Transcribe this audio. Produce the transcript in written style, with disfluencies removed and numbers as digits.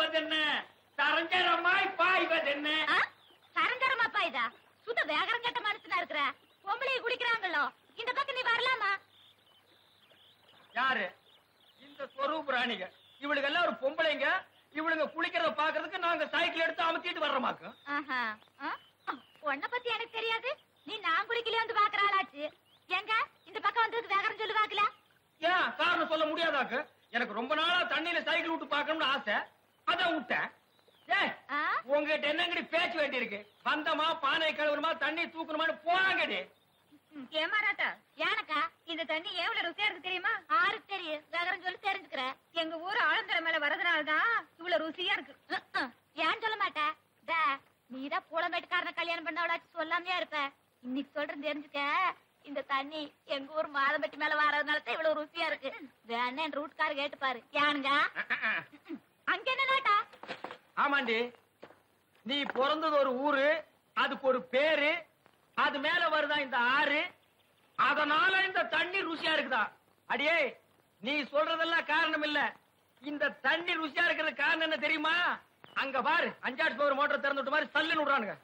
போவதென்ன சரஞ்சரமாய் பாய்வதென்ன சரஞ்சரமா பாய்தா சுத்த வேகரம் கட்ட மனுஷனா இருக்கிற பொம்பளை குடிக்கிறாங்களோ இந்த பக்கம் நீ வரலாமா யாரு இந்த ஸ்வரூப் ராணிங்க இவளுக்கு எல்லாம் ஒரு பொம்பளைங்க இவளுங்க குளிக்கிறத பாக்குறதுக்கு நாங்க சைக்கிள் எடுத்து அமுத்திட்டு வர்றோமாக்கு உன்னை பத்தி எனக்கு தெரியாது நீ நான் குளிக்கல வந்து பாக்குறாளாச்சு எங்க இந்த பக்கம் வந்ததுக்கு வேகரம் சொல்லு பாக்கல ஏன் காரணம் சொல்ல முடியாதாக்கு எனக்கு ரொம்ப நாளா தண்ணியில சைக்கிள் விட்டு பாக்கணும்னு ஆசை அதான் விட்டேன் உங்ககிட்ட என்னங்கடி பேச்சு வேண்டி இருக்கு வந்தமா பானை கழுவுறமா தண்ணி தூக்கணுமான்னு போறாங்கடி ஏமாறாட்டா ஏனக்கா இந்த தண்ணி எவ்வளவு ருசியா இருக்கு தெரியுமா ஆருக்கு தெரியும் வேகரம் சொல்லி தெரிஞ்சுக்கிற எங்க ஊர் ஆழந்தர மேல வரதுனாலதான் இவ்வளவு ருசியா இருக்கு ஏன் சொல்ல மாட்டா நீதான் புலம்பேட்டுக்காரன கல்யாணம் பண்ணவளாச்சு சொல்லாமையா இருப்ப இன்னைக்கு சொல்றேன் தெரிஞ்சுக்க இந்த தண்ணி எங்க ஊர் மாதம்பட்டி மேல வர்றதுனாலதான் இவ்வளவு ருசியா இருக்கு வேணா என் ரூட்கார கேட்டு பாரு ஏனுங்க அங்க என்ன நாட்டா ஆமாண்டி நீ பிறந்தது ஒரு ஊரு அதுக்கு ஒரு பேரு அது மேல வருதா இந்த ஆறு அதனால இந்த தண்ணி ருசியா இருக்குதா அடியே நீ சொல்றதெல்லாம் காரணம் இல்ல இந்த தண்ணி ருசியா இருக்கிறது காரணம் என்ன தெரியுமா அங்க பாரு 5 மோட்டர் திறந்துட்டு மாதிரி சல்லுன்னு விடுறானுங்க